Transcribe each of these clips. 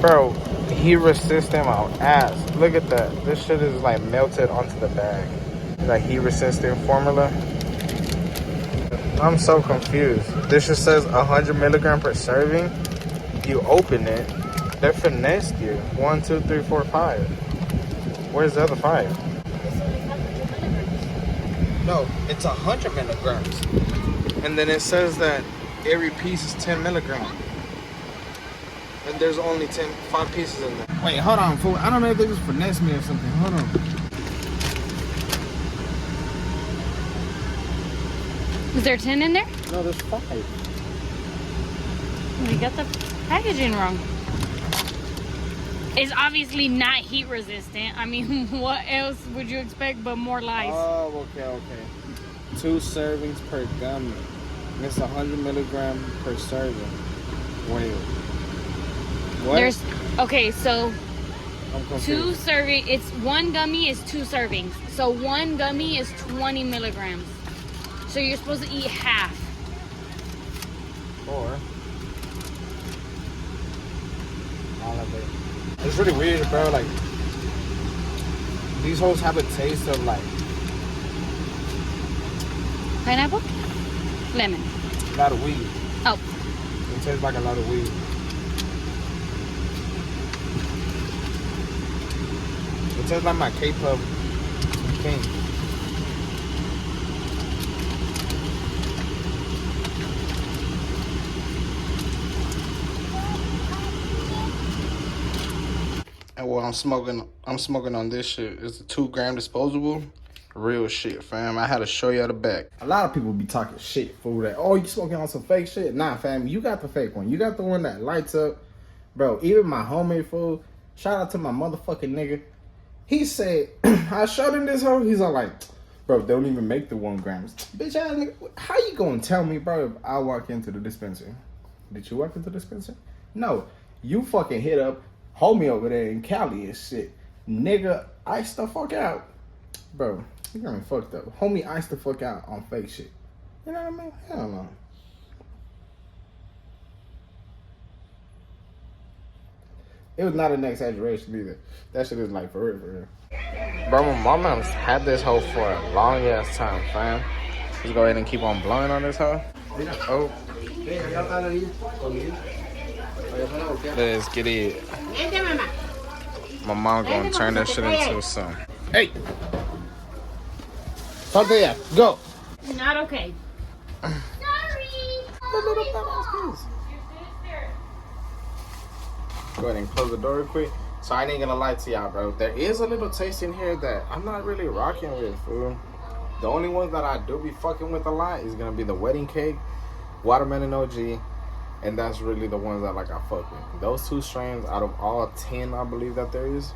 Bro, heat resistant my ass. Look at that. This shit is like melted onto the bag. Like heat resistant formula. I'm so confused. This just says 100 milligram per serving. You open it, they finessed you. 1, 2, 3, 4, 5. Where's the other 5? No, it's 100 milligrams. And then it says that every piece is 10 milligrams. And there's only 5 pieces in there. Wait, hold on, fool. I don't know if they just finessed me or something. Hold on. Is there 10 in there? No, there's 5. We got the packaging wrong. It's obviously not heat resistant. I mean, what else would you expect but more lice? Oh, okay. 2 servings per gummy. And it's 100 milligram per serving. Wait. What? Okay, so I'm confused. 2 serving. It's 1 gummy is 2 servings. So 1 gummy is 20 milligrams. So you're supposed to eat half. Or all of it. It's really weird, bro. Like, these hoes have a taste of like Pineapple? Lemon. a lot of weed. Oh. It tastes like a lot of weed. It tastes like my K-Pub King. And what I'm smoking on this shit is the 2-gram disposable. Real shit, fam. I had to show you the back. A lot of people be talking shit, fool. That, oh, you smoking on some fake shit? Nah, fam. You got the fake one. You got the one that lights up. Bro, even my homie, fool. Shout out to my motherfucking nigga. He said, I showed him this hoe. He's all like, bro, they don't even make the 1 grams. Bitch ass nigga, how you gonna tell me, bro, if I walk into the dispensary? Did you walk into the dispensary? No. You fucking hit up homie over there in Cali and shit. Nigga, ice the fuck out. Bro, you got me fucked up. Homie iced the fuck out on fake shit. You know what I mean? Hell no. It was not an exaggeration either. That shit is like for real, for real. Bro, my mama's had this hoe for a long ass time, fam. Let's go ahead and keep on blowing on this hoe. Oh. Let's get it. My mom gonna turn that shit into some. Hey! Tortilla, go! Not okay. Go ahead and close the door real quick. So I ain't gonna lie to y'all, bro. There is a little taste in here that I'm not really rocking with, fool. The only ones that I do be fucking with a lot is gonna be the wedding cake, watermelon OG, and that's really the ones that like I fuck with. Those 2 strains out of all 10 I believe that there is.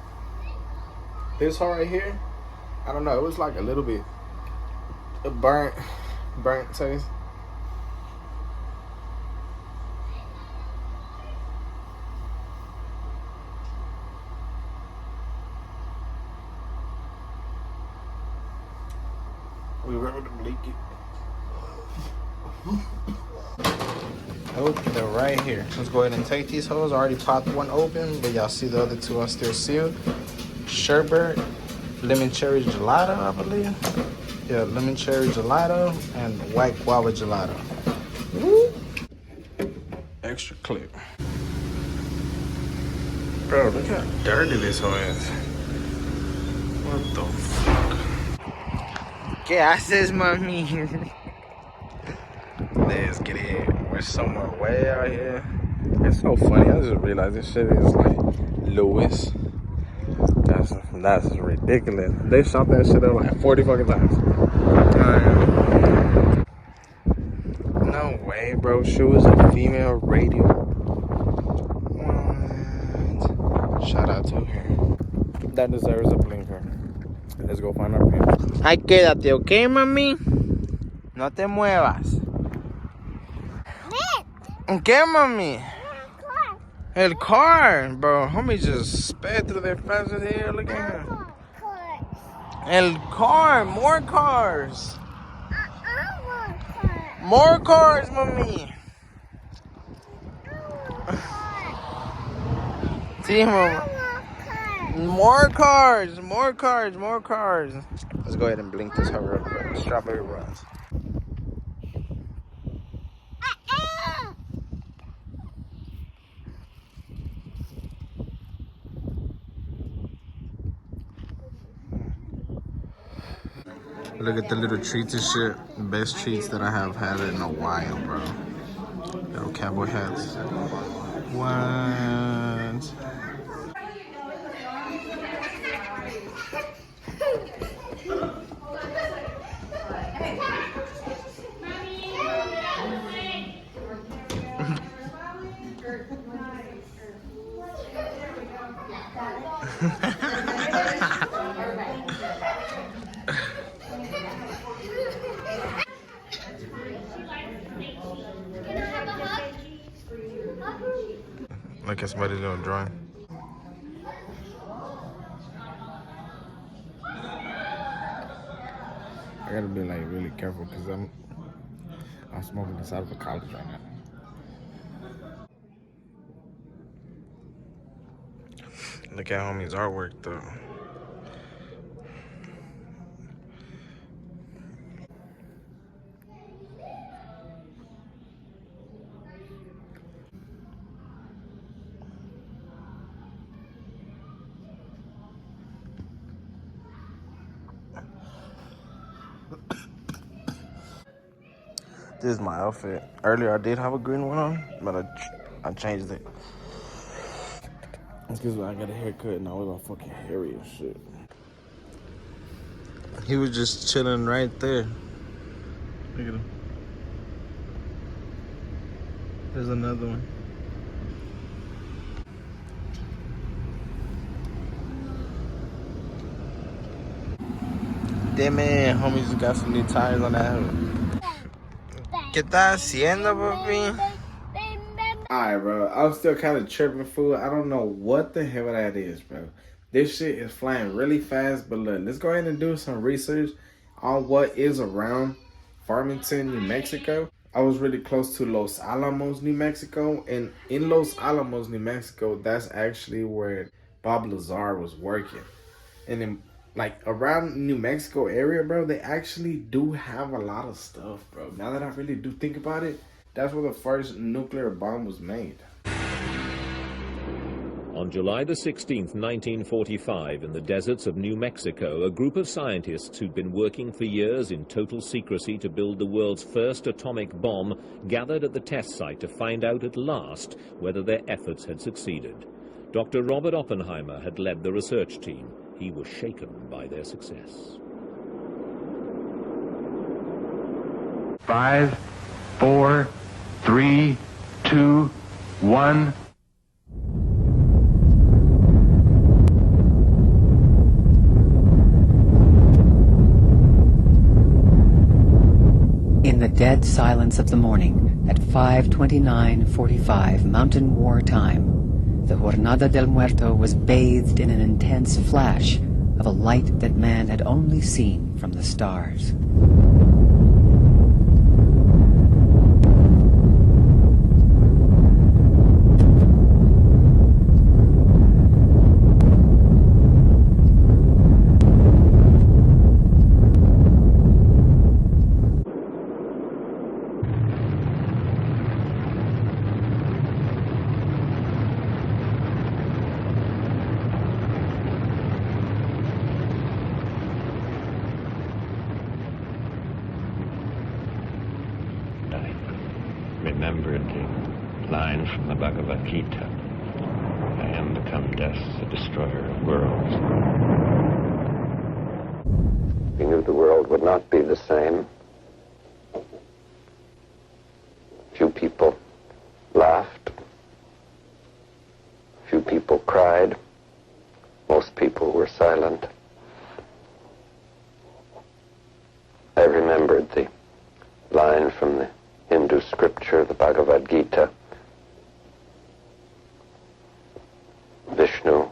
This one right here, I don't know, it was like a little bit burnt taste. We ready to bleak it. Okay, they're right here. Let's go ahead and take these hoes. I already popped one open, but y'all see the other 2 are still sealed. Sherbet, lemon cherry gelato, I believe. Yeah, lemon cherry gelato and white guava gelato. Woo. Extra clip. Bro, look how dirty this hoe is. What the fuck? ¿Qué haces, mami? Let's get it. We're somewhere way out here. It's so funny. I just realized this shit is like Lewis. That's ridiculous. They shot that shit up like 40 fucking times. No way, bro. She was a female radio. What? Shout out to her. That deserves a blinker. Let's go find our parents. Ay, quédate, ¿ok, mami? No te muevas. ¿Qué, mami? El car, bro. Homie just sped through there faster than here. Look at him. El car, more cars. More cars, mami. See, mama. More cars, more cars, more cars. Let's go ahead and blink this hoe real quick. Strawberry runs. Look at the little treats and shit. Best treats that I have had in a while, bro. Little cowboy hats. What? Look at somebody doing a drawing. I gotta be like really careful because I'm smoking inside of a college right now. Look at homie's artwork though. This is my outfit. Earlier I did have a green one on, but I changed it. It's because I got a haircut and I was all fucking hairy and shit. He was just chilling right there. Look at him. There's another one. Damn man, homies just got some new tires on that hood. ¿Qué estás haciendo, papi? Alright, bro. I'm still kind of tripping, fool. I don't know what the hell that is, bro. This shit is flying really fast, but look, let's go ahead and do some research on what is around Farmington, New Mexico. I was really close to Los Alamos, New Mexico, and in Los Alamos, New Mexico, that's actually where Bob Lazar was working. And in like around New Mexico area, bro, they actually do have a lot of stuff, bro. Now that I really do think about it, that's where the first nuclear bomb was made. On July the 16th, 1945, in the deserts of New Mexico, a group of scientists who'd been working for years in total secrecy to build the world's first atomic bomb gathered at the test site to find out at last whether their efforts had succeeded. Dr. Robert Oppenheimer had led the research team. He was shaken by their success. 5, 4, 3, 2, 1. In the dead silence of the morning, at 5:29:45 Mountain War time, the Jornada del Muerto was bathed in an intense flash of a light that man had only seen from the stars. Remembered the line from the Bhagavad Gita, I am become death, the destroyer of worlds. We knew the world would not be the same. Few people laughed. Few people cried. Most people were silent. I remembered the line from the Hindu scripture, the Bhagavad Gita. Vishnu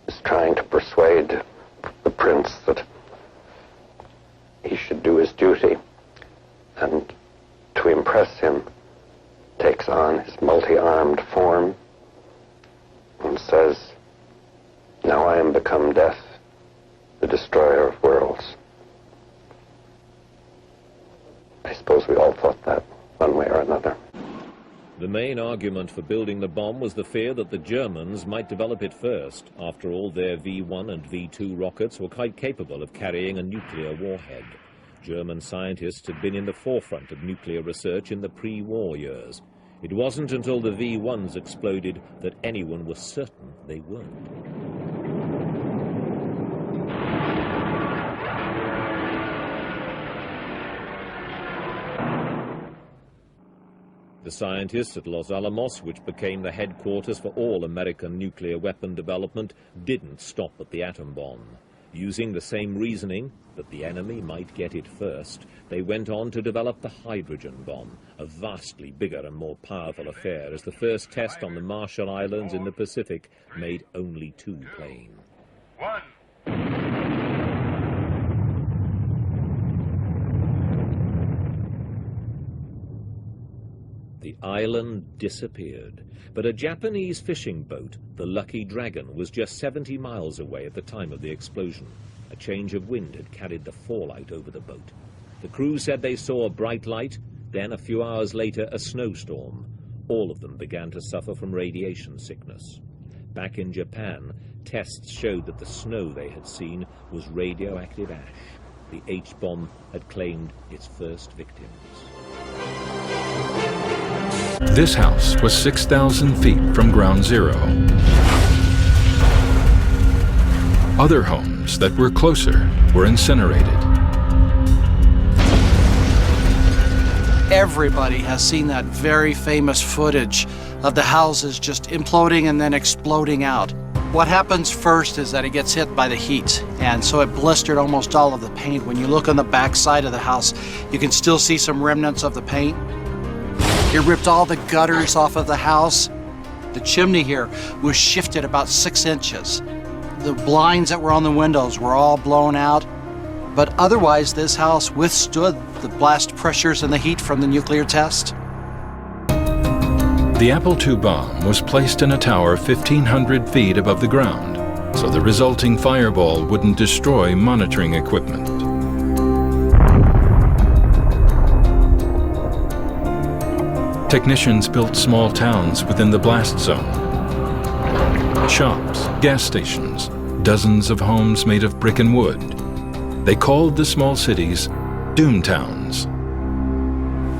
is trying to persuade the prince that he should do his duty, and to impress him takes on his multi-armed form and says, "Now I am become death, the destroyer of worlds." I suppose we all thought that, one way or another. The main argument for building the bomb was the fear that the Germans might develop it first. After all, their V-1 and V-2 rockets were quite capable of carrying a nuclear warhead. German scientists had been in the forefront of nuclear research in the pre-war years. It wasn't until the V-1s exploded that anyone was certain they weren't. The scientists at Los Alamos, which became the headquarters for all American nuclear weapon development, didn't stop at the atom bomb. Using the same reasoning, that the enemy might get it first, they went on to develop the hydrogen bomb, a vastly bigger and more powerful affair, as the first test on the Marshall Islands in the Pacific made only 2 plain. 1. The island disappeared, but a Japanese fishing boat, the Lucky Dragon, was just 70 miles away at the time of the explosion. A change of wind had carried the fallout over the boat. The crew said they saw a bright light, then a few hours later a snowstorm. All of them began to suffer from radiation sickness. Back in Japan, tests showed that the snow they had seen was radioactive ash. The H-bomb had claimed its first victims. This house was 6,000 feet from ground zero. Other homes that were closer were incinerated. Everybody has seen that very famous footage of the houses just imploding and then exploding out. What happens first is that it gets hit by the heat, and so it blistered almost all of the paint. When you look on the back side of the house, you can still see some remnants of the paint. It ripped all the gutters off of the house. The chimney here was shifted about 6 inches. The blinds that were on the windows were all blown out. But otherwise, this house withstood the blast pressures and the heat from the nuclear test. The Apple II bomb was placed in a tower 1,500 feet above the ground, so the resulting fireball wouldn't destroy monitoring equipment. Technicians built small towns within the blast zone. Shops, gas stations, dozens of homes made of brick and wood. They called the small cities Doom Towns.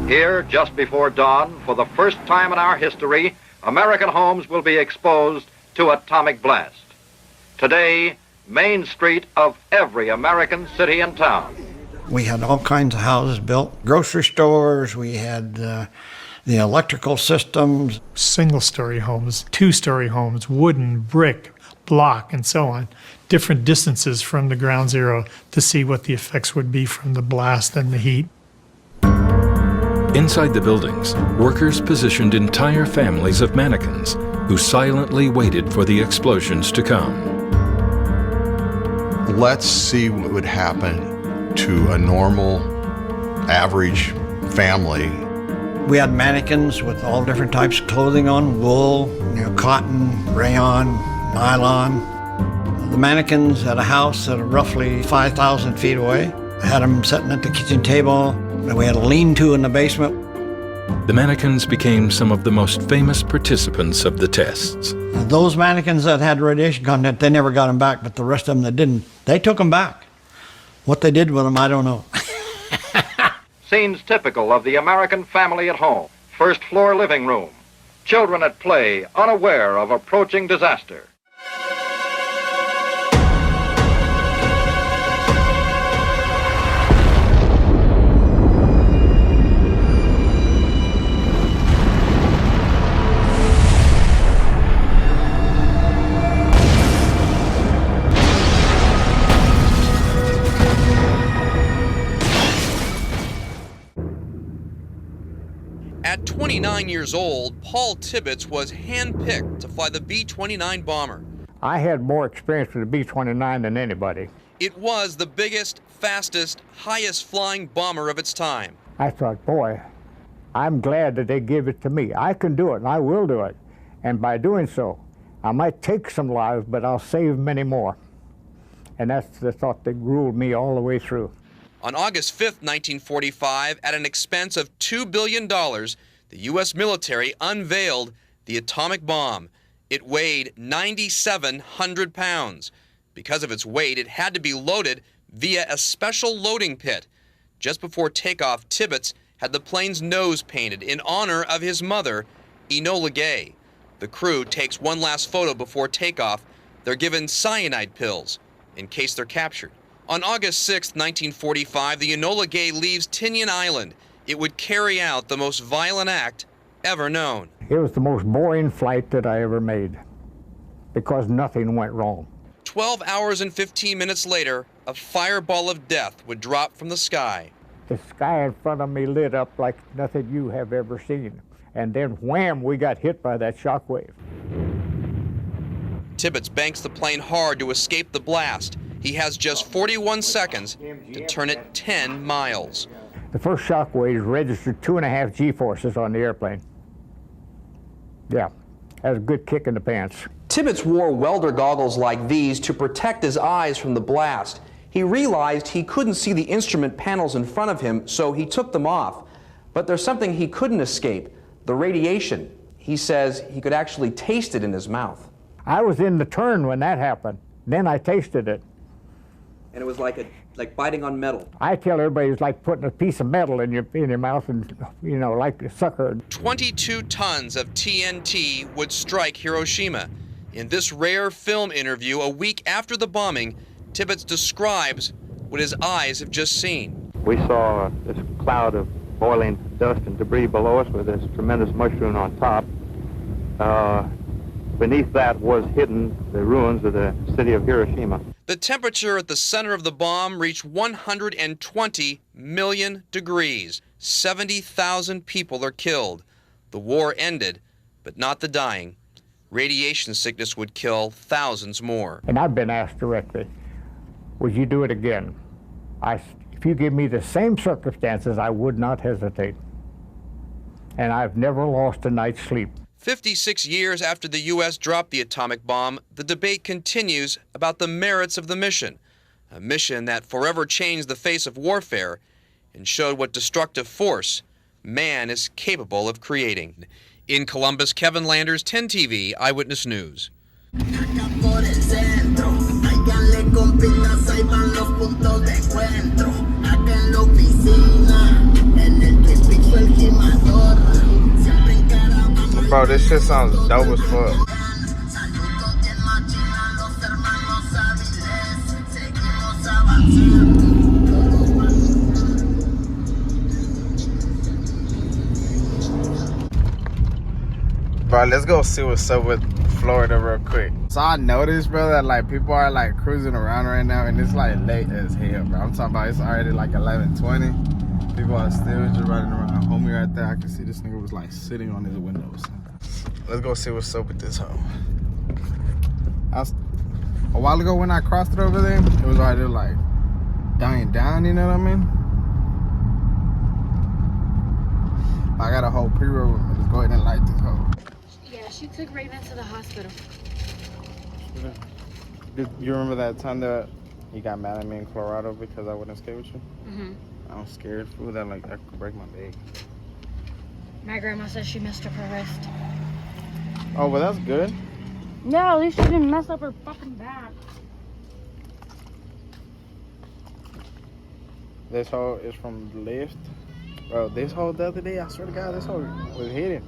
Here, just before dawn, for the first time in our history, American homes will be exposed to atomic blast. Today, Main Street of every American city and town. We had all kinds of houses built, grocery stores, we had the electrical systems. Single-story homes, two-story homes, wooden, brick, block, and so on. Different distances from the ground zero to see what the effects would be from the blast and the heat. Inside the buildings, workers positioned entire families of mannequins who silently waited for the explosions to come. Let's see what would happen to a normal, average family. We had mannequins with all different types of clothing on, wool, cotton, rayon, nylon. The mannequins had a house at roughly 5,000 feet away. I had them sitting at the kitchen table, and we had a lean-to in the basement. The mannequins became some of the most famous participants of the tests. Those mannequins that had radiation content, they never got them back, but the rest of them that didn't, they took them back. What they did with them, I don't know. Scenes typical of the American family at home. First floor living room. Children at play, unaware of approaching disaster. At 29 years old, Paul Tibbets was handpicked to fly the B-29 bomber. I had more experience with the B-29 than anybody. It was the biggest, fastest, highest flying bomber of its time. I thought, boy, I'm glad that they gave it to me. I can do it, and I will do it. And by doing so, I might take some lives, but I'll save many more. And that's the thought that ruled me all the way through. On August 5th, 1945, at an expense of $2 billion, the U.S. military unveiled the atomic bomb. It weighed 9,700 pounds. Because of its weight, it had to be loaded via a special loading pit. Just before takeoff, Tibbets had the plane's nose painted in honor of his mother, Enola Gay. The crew takes one last photo before takeoff. They're given cyanide pills in case they're captured. On August 6, 1945, the Enola Gay leaves Tinian Island. It would carry out the most violent act ever known. It was the most boring flight that I ever made because nothing went wrong. 12 hours and 15 minutes later, a fireball of death would drop from the sky. The sky in front of me lit up like nothing you have ever seen. And then wham, we got hit by that shock wave. Tibbets banks the plane hard to escape the blast. He has just 41 seconds to turn it 10 miles. The first shock wave registered 2.5 G-forces on the airplane. Yeah, that was a good kick in the pants. Tibbets wore welder goggles like these to protect his eyes from the blast. He realized he couldn't see the instrument panels in front of him, so he took them off. But there's something he couldn't escape, the radiation. He says he could actually taste it in his mouth. I was in the turn when that happened. Then I tasted it. And it was like biting on metal. I tell everybody it's like putting a piece of metal in your mouth and, you know, like a sucker. 22 tons of TNT would strike Hiroshima. In this rare film interview a week after the bombing, Tibbets describes what his eyes have just seen. We saw this cloud of boiling dust and debris below us with this tremendous mushroom on top. Beneath that was hidden the ruins of the city of Hiroshima. The temperature at the center of the bomb reached 120 million degrees. 70,000 people are killed. The war ended, but not the dying. Radiation sickness would kill thousands more. And I've been asked directly, would you do it again? If you give me the same circumstances, I would not hesitate. And I've never lost a night's sleep. 56 years after the U.S. dropped the atomic bomb, the debate continues about the merits of the mission, a mission that forever changed the face of warfare and showed what destructive force man is capable of creating. In Columbus, Kevin Landers, 10 TV Eyewitness News. Bro, this shit sounds dope as fuck. Bro, let's go see what's up with Florida real quick. So I noticed, bro, that like people are like cruising around right now and it's like late as hell, bro. I'm talking about it's already like 11:20. People are still just running around. Homie right there, I can see this nigga was like sitting on his windows. Let's go see what's up with this home. A while ago when I crossed it over there, it was already like dying down, you know what I mean? I got a whole pre-roll with me. Let's go ahead and light this hole. Yeah, she took Raven to the hospital. You remember that time that you got mad at me in Colorado because I wouldn't skate with you? Mm-hmm. I was scared, fool, that like I could break my leg. My grandma says she messed up her wrist. Oh, well that's good. Yeah, at least she didn't mess up her fucking back. This hole is from the lift. Bro, this hole the other day, I swear to God, this hole was hidden.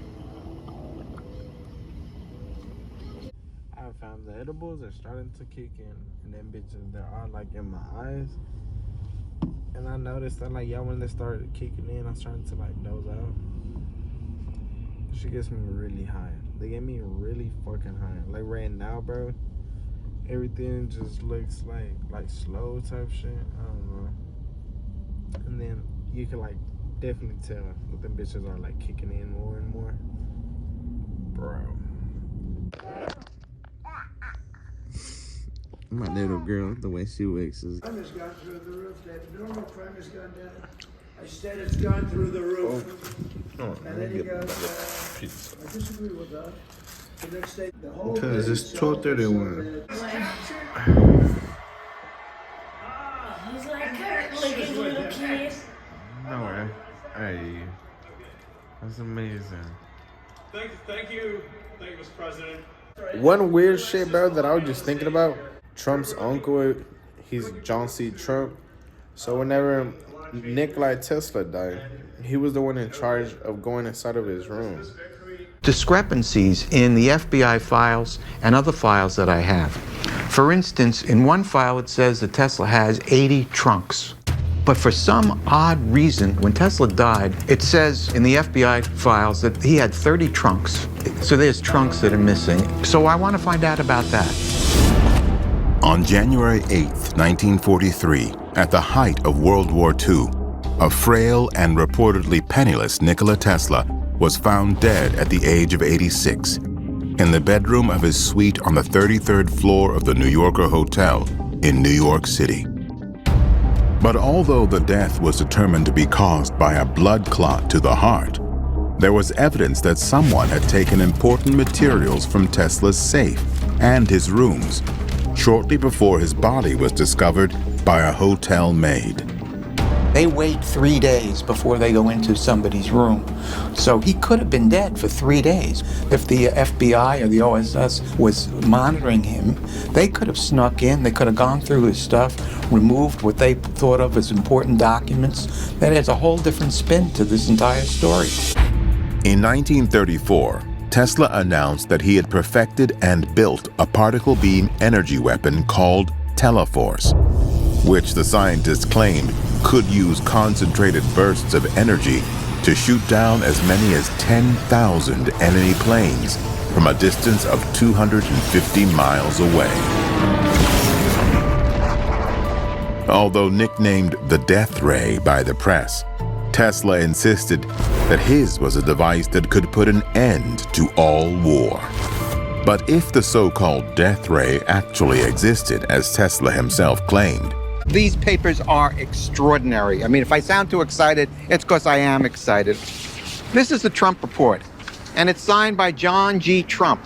I found the edibles are starting to kick in, and them bitches, they're all like in my eyes. And I noticed that like, yeah, when they started kicking in, I was starting to like doze out. She gets me really high. They get me really fucking high. Like right now, bro, everything just looks like slow type shit. I don't know. And then you can like definitely tell that them bitches are like kicking in more and more. Bro. My little girl, the way she wakes is. Crime has gone through the roof. That normal crime has gone down. I said it's gone through the roof. Oh, and then he goes, I disagree with that. Because it's 12:31. He's like Kurt, like a little kid. No way. Hey, that's amazing. Thank you, Mr. President. One weird shit, bro, that I was just thinking about. Trump's uncle, he's John C. Trump. So whenever Nikola Tesla died, he was the one in charge of going inside of his room. Discrepancies in the FBI files and other files that I have. For instance, in one file it says that Tesla has 80 trunks. But for some odd reason, when Tesla died, it says in the FBI files that he had 30 trunks. So there's trunks that are missing. So I want to find out about that. On January 8th, 1943, at the height of World War II, a frail and reportedly penniless Nikola Tesla was found dead at the age of 86 in the bedroom of his suite on the 33rd floor of the New Yorker Hotel in New York City. But although the death was determined to be caused by a blood clot to the heart, there was evidence that someone had taken important materials from Tesla's safe and his rooms shortly before his body was discovered by a hotel maid. They wait 3 days before they go into somebody's room. So he could have been dead for 3 days. If the FBI or the OSS was monitoring him, they could have snuck in, they could have gone through his stuff, removed what they thought of as important documents. That adds a whole different spin to this entire story. In 1934, Tesla announced that he had perfected and built a particle beam energy weapon called Teleforce, which the scientists claimed could use concentrated bursts of energy to shoot down as many as 10,000 enemy planes from a distance of 250 miles away. Although nicknamed the Death Ray by the press, Tesla insisted that his was a device that could put an end to all war. But if the so-called Death Ray actually existed, as Tesla himself claimed, These papers are extraordinary. I mean, if I sound too excited, it's because I am excited. This is the Trump report, and it's signed by John G. Trump.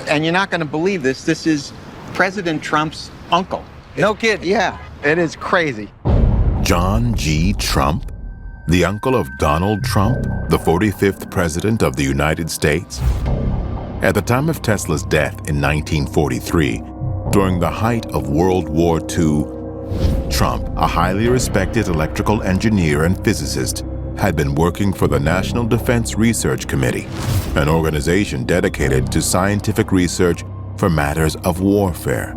And you're not going to believe this. This is President Trump's uncle. No kid. Yeah, it is crazy. John G. Trump, the uncle of Donald Trump, the 45th President of the United States. At the time of Tesla's death in 1943, during the height of World War II, Trump, a highly respected electrical engineer and physicist, had been working for the National Defense Research Committee, an organization dedicated to scientific research for matters of warfare.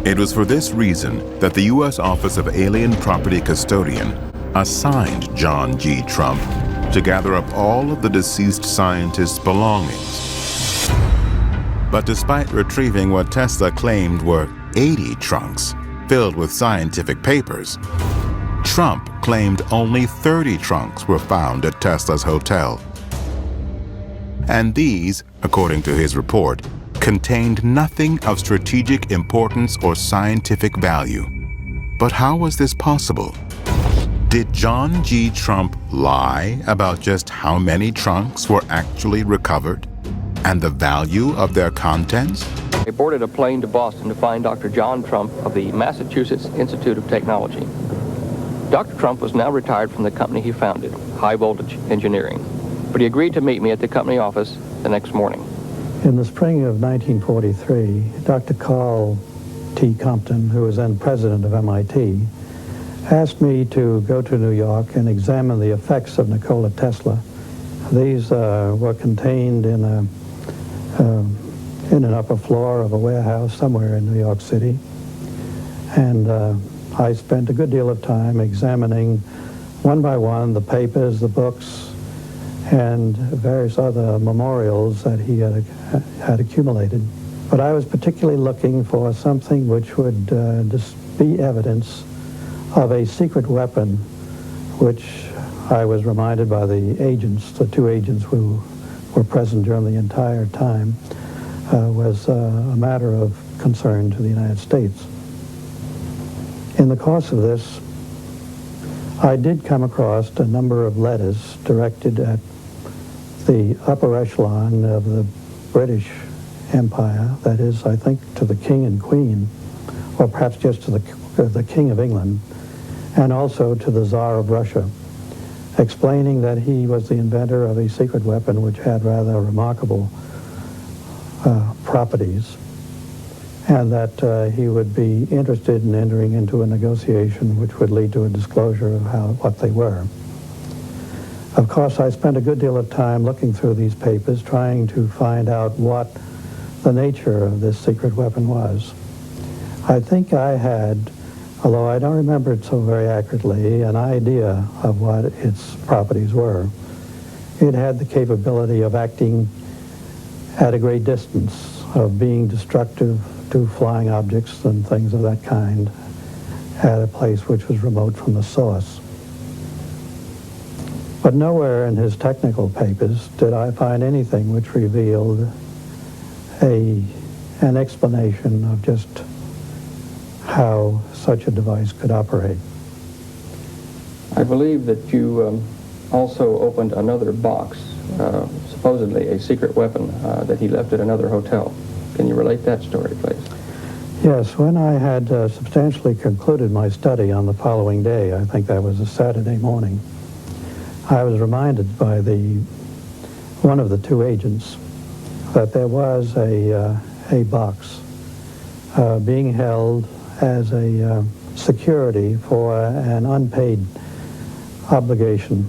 It was for this reason that the U.S. Office of Alien Property Custodian assigned John G. Trump to gather up all of the deceased scientist's belongings. But despite retrieving what Tesla claimed were 80 trunks filled with scientific papers, Trump claimed only 30 trunks were found at Tesla's hotel. And these, according to his report, contained nothing of strategic importance or scientific value. But how was this possible? Did John G. Trump lie about just how many trunks were actually recovered and the value of their contents? They boarded a plane to Boston to find Dr. John Trump of the Massachusetts Institute of Technology. Dr. Trump was now retired from the company he founded, High Voltage Engineering, but he agreed to meet me at the company office the next morning. In the spring of 1943, Dr. Carl T. Compton, who was then president of MIT, asked me to go to New York and examine the effects of Nikola Tesla. These were contained in an upper floor of a warehouse somewhere in New York City. And I spent a good deal of time examining one by one the papers, the books, and various other memorials that he had accumulated. But I was particularly looking for something which would be evidence of a secret weapon, which I was reminded by the agents, the two agents who were present during the entire time, was a matter of concern to the United States. In the course of this, I did come across a number of letters directed at the upper echelon of the British Empire, that is, I think, to the King and Queen, or perhaps just to the King of England, and also to the Tsar of Russia, explaining that he was the inventor of a secret weapon which had rather remarkable properties, and that he would be interested in entering into a negotiation which would lead to a disclosure of what they were. Of course, I spent a good deal of time looking through these papers, trying to find out what the nature of this secret weapon was. I think I had, although I don't remember it so very accurately, an idea of what its properties were. It had the capability of acting at a great distance, of being destructive to flying objects and things of that kind at a place which was remote from the source. But nowhere in his technical papers did I find anything which revealed an explanation of just how such a device could operate. I believe that you also opened another box, supposedly a secret weapon that he left at another hotel. Can you relate that story, please? Yes, when I had substantially concluded my study on the following day, I think that was a Saturday morning, I was reminded by one of the two agents that there was a box being held as a security for an unpaid obligation,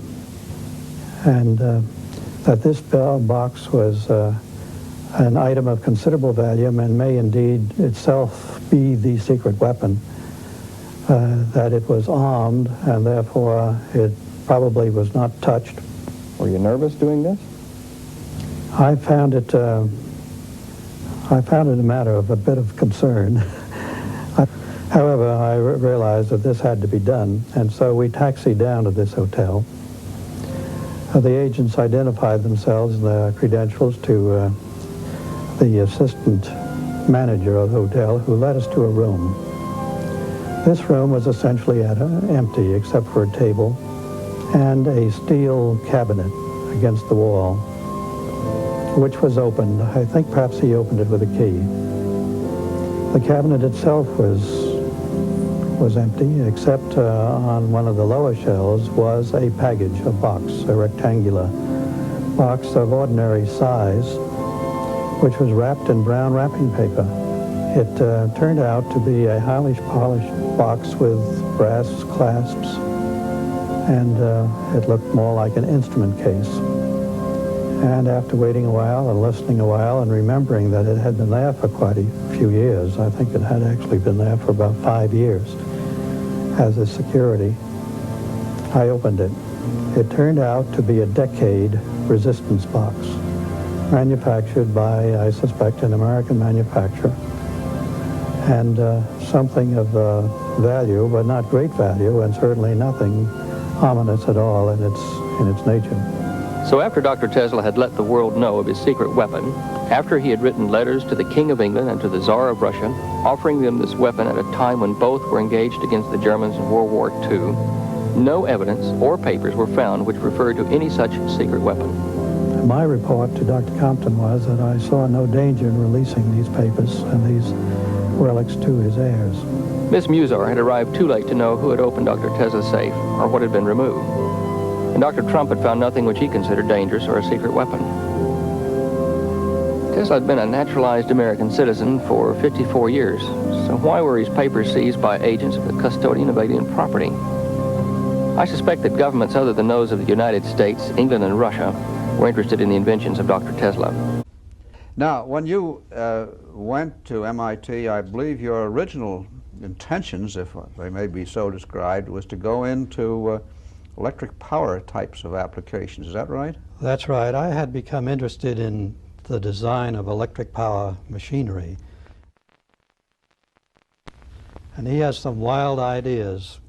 and that this box was an item of considerable value and may indeed itself be the secret weapon, that it was armed and therefore it probably was not touched. Were you nervous doing this? I found it a matter of a bit of concern. However, I realized that this had to be done, and so we taxied down to this hotel. The agents identified themselves and their credentials to the assistant manager of the hotel, who led us to a room. This room was essentially empty except for a table and a steel cabinet against the wall, which was opened. I think perhaps he opened it with a key. The cabinet itself was empty, except on one of the lower shelves was a package, a box, a rectangular box of ordinary size, which was wrapped in brown wrapping paper. It turned out to be a highly polished box with brass clasps, and it looked more like an instrument case. And after waiting a while and listening a while and remembering that it had been there for quite a few years, I think it had actually been there for about 5 years as a security, I opened it. It turned out to be a Decade resistance box, manufactured by, I suspect, an American manufacturer, and something of value, but not great value, and certainly nothing ominous at all in its nature. So after Dr. Tesla had let the world know of his secret weapon, after he had written letters to the King of England and to the Tsar of Russia, offering them this weapon at a time when both were engaged against the Germans in World War II, no evidence or papers were found which referred to any such secret weapon. My report to Dr. Compton was that I saw no danger in releasing these papers and these relics to his heirs. Miss Musar had arrived too late to know who had opened Dr. Tesla's safe or what had been removed. And Dr. Trump had found nothing which he considered dangerous or a secret weapon. Tesla had been a naturalized American citizen for 54 years, so why were his papers seized by agents of the custodian of alien property? I suspect that governments other than those of the United States, England, and Russia were interested in the inventions of Dr. Tesla. Now, when you went to MIT, I believe your original intentions, if they may be so described, was to go into electric power types of applications. Is that right? That's right. I had become interested in the design of electric power machinery. And he has some wild ideas,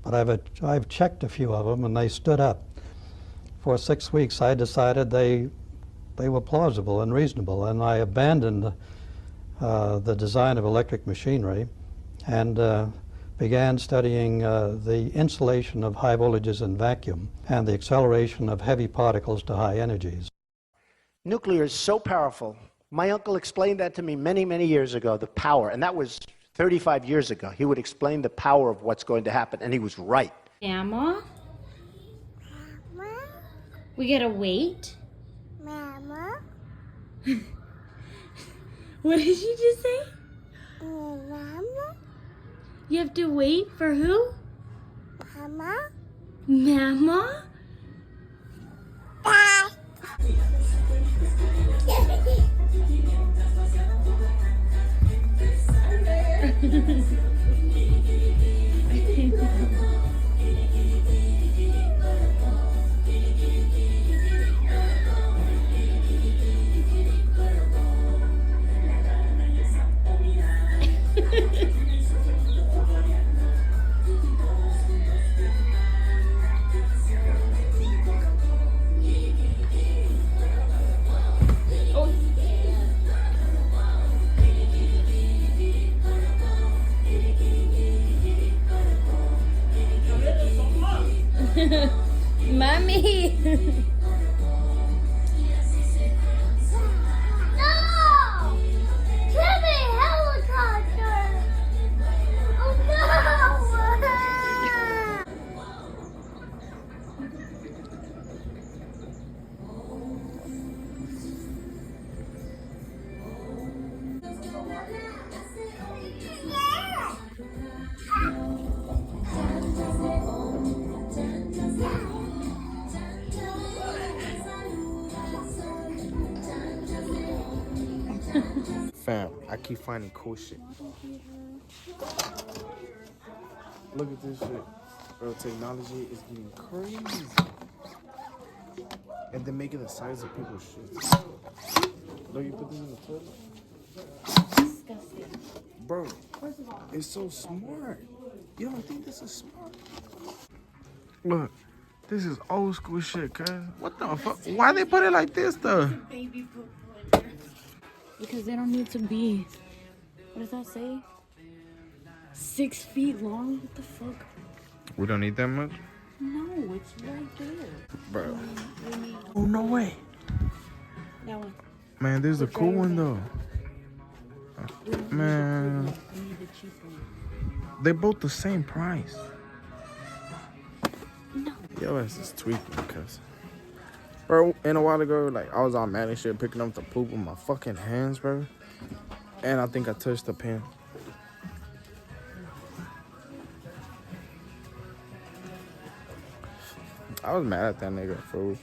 but I've checked a few of them and they stood up. For 6 weeks I decided they were plausible and reasonable, and I abandoned the design of electric machinery and began studying the insulation of high voltages in vacuum and the acceleration of heavy particles to high energies. Nuclear is so powerful. My uncle explained that to me many, many years ago, the power, and that was 35 years ago. He would explain the power of what's going to happen, and he was right. Mama? We gotta wait? Mama? What did you just say? Mama? You have to wait for who? Mama? Mama? Dad. Mommy! No! Timmy, helicopter! Oh no! Fam, I keep finding cool shit. Look at this shit. Bro, technology is getting crazy. And they're making the size of people's shit. Look, you put this in the toilet. Disgusting. Bro, it's so smart. You don't think this is smart? Look, this is old school shit, cuz. What the fuck? Why they put it like this, though? Baby poop in there. Because they don't need to be. What does that say? 6 feet long? What the fuck? We don't need that much? No, it's right there. Bro. We need Oh, no way. that one. Man, there's a cool one, though. Man. We need the cheap one. They both the same price. No. Yo, ass is tweaking, cuz. Bro, in a while ago, like, I was on mad and shit, picking up the poop with my fucking hands, bro. And I think I touched the pen. I was mad at that nigga, fool.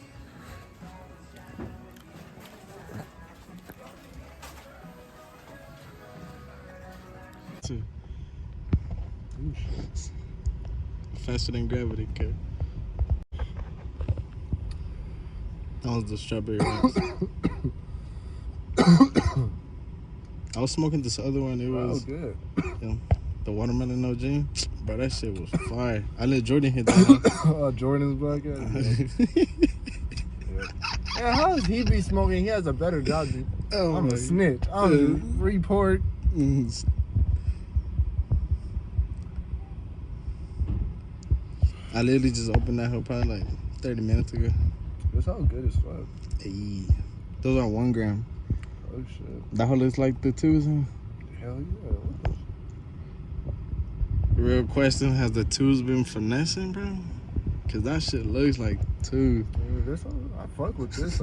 Faster than gravity, kid. That was the strawberry rice. I was smoking this other one. It was good. You know, the watermelon OG. Bro, that shit was fire. I let Jordan hit that. Jordan's black ass. Yeah, how does he be smoking? He has a better job than I'm a snitch. I don't report. I literally just opened that hoe probably like 30 minutes ago. It's all good as fuck. Hey, those are 1 gram. Oh shit. That hoe looks like the 2s, huh? Hell yeah. Real question, has the 2s been finessing, bro? Cause that shit looks like 2. Dude, I fuck with this.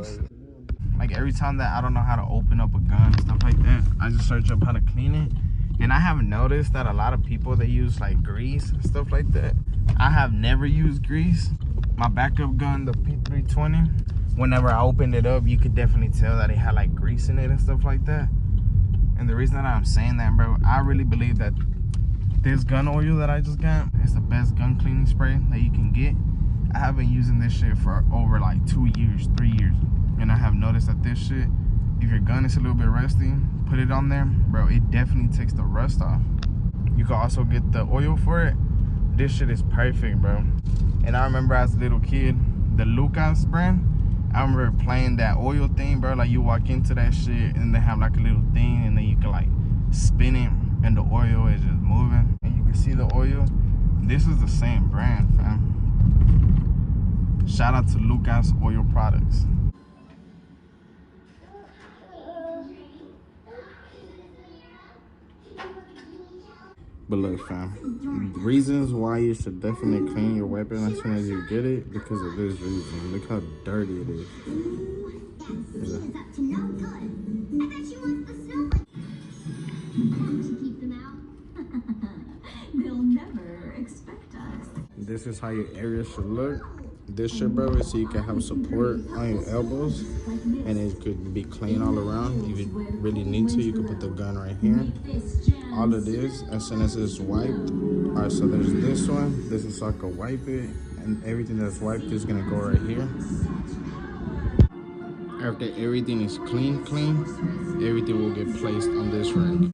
Like every time that I don't know how to open up a gun, stuff like that, I just search up how to clean it. And I have noticed that a lot of people, they use like grease and stuff like that. I have never used grease. My backup gun, the P320, whenever I opened it up, you could definitely tell that it had like grease in it and stuff like that. And the reason that I'm saying that, bro, I really believe that this gun oil that I just got is the best gun cleaning spray that you can get. I have been using this shit for over like 2 years, 3 years. And I have noticed that this shit, if your gun is a little bit rusty, put it on there, bro, it definitely takes the rust off. You can also get the oil for it. This shit is perfect, bro. And I remember as a little kid, the Lucas brand, I remember playing that oil thing, bro. Like you walk into that shit and they have like a little thing and then you can like spin it and the oil is just moving. And you can see the oil. This is the same brand, fam. Shout out to Lucas Oil Products. But look, fam, reasons why you should definitely clean your weapon as soon as you get it, because of this reason. Look how dirty it is. They'll never expect us. This is how your area should look. This shit, bro, is so you can have support on your elbows and it could be clean all around. If you really need to, you can put the gun right here. All of this, as soon as it's wiped. All right, so there's this one. This is so I can wipe it, and everything that's wiped is gonna go right here. After everything is clean, everything will get placed on this rack.